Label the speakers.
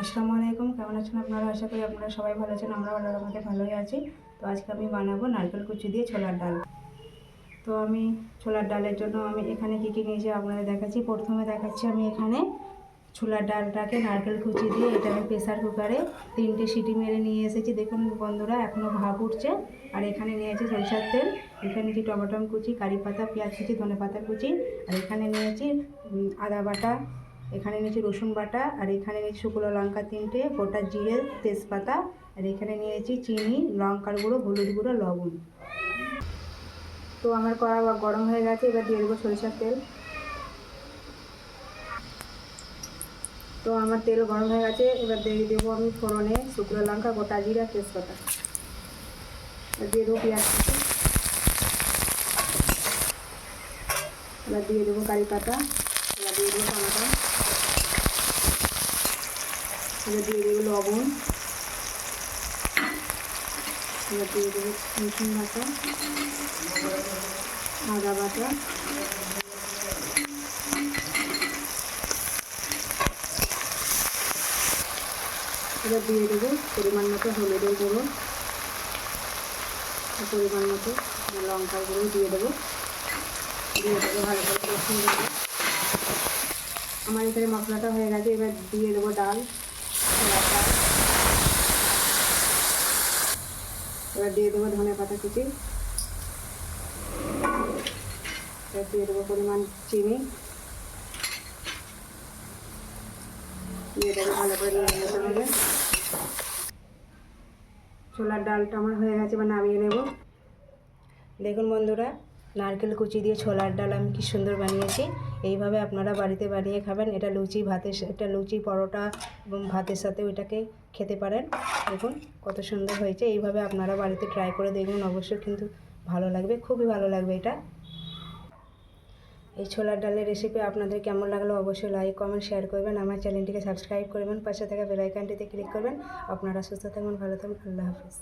Speaker 1: আসসালামু আলাইকুম, কেমন আছেন আপনারা? আশা করি আপনারা সবাই ভালো আছেন। আমরা আল্লাহর রহমতে ভালোই আছি। তো আজকে আমি বানাবো নারকেল কুচি দিয়ে ছোলার ডাল। তো আমি ছোলার ডালের জন্য আমি এখানে কী কী নিয়েছি আপনাদের দেখাচ্ছি। প্রথমে দেখাচ্ছি আমি এখানে ছোলার ডালটাকে নারকেল কুচি দিয়ে এটা আমি প্রেসার কুকারে 3টে সিটি মেরে নিয়ে এসেছি। দেখুন বন্ধুরা, এখনও ভাপ উঠছে। আর এখানে নিয়েছি সরিষার তেল, এখানে নিয়েছি টমেটো কুচি, কারি পাতা, পেঁয়াজ কুচি, ধনে পাতা কুচি, আর এখানে নিয়েছি আদা বাটা, এখানে নিয়েছি রসুন বাটা, আর এখানে নিয়েছি শুকনো লঙ্কা 3টে, গোটা জিরে, তেজপাতা, আর এখানে নিয়েছি চিনি, লঙ্কার গুঁড়ো, হলুদ গুঁড়ো, লবণ। তো আমার কড়া গরম হয়ে গেছে, এবার দিয়ে দেবো সরিষার তেল। তো আমার তেল গরম হয়ে গেছে, এবার দিয়ে দেবো আমি ফোড়নে শুকনো লঙ্কা, গোটা জিরা, তেজপাতা, দিয়ে দেবো পেঁয়াজ কুচি, এবার দিয়ে দেবো কারি পাতা, এবার দিয়ে দেবো টমেটো, এবার দিয়ে দেবো লবণ, এবার দিয়ে দেবো রসুন বাটা, আদা বাটা, এবার দিয়ে দেবো পরিমাণ মতো হলুদের গুঁড়ো, পরিমাণ মতো লঙ্কার গুঁড়ো দিয়ে দেবো ভালো করে কষিয়ে দেবো। আমার এখানে মশলাটা হয়ে গেছে, এবার দিয়ে দেবো ডাল, এবার দিয়ে দেবো ধনে পাতা কুচি, এবার দিয়ে দেবো পরিমাণ চিনি, দিয়ে দেবো ভালো করে নিয়ে নিতে হবে। ছোলার ডালটা আমার হয়ে গেছে, এবার নামিয়ে নেব। দেখুন বন্ধুরা, নারকেল কুচি দিয়ে ছোলার ডাল আমি কি সুন্দর বানিয়েছি। এইভাবে আপনারা বাড়িতে বানিয়ে খাবেন। এটা লুচি ভাতের, এটা লুচি পরোটা এবং ভাতের সাথেও এটাকে খেতে পারেন। দেখুন কত সুন্দর হয়েছে। এইভাবে আপনারা বাড়িতে ট্রাই করে দেখুন, অবশ্যই কিন্তু ভালো লাগবে, খুবই ভালো লাগবে এটা। এই ছোলার ডালের রেসিপি আপনাদের কেমন লাগলো অবশ্যই লাইক, কমেন্ট, শেয়ার করবেন। আমার চ্যানেলটিকে সাবস্ক্রাইব করবেন, পাশে থাকা বেল আইকনটিতে ক্লিক করবেন। আপনারা সুস্থ থাকবেন, ভালো থাকবেন। আল্লাহ হাফিজ।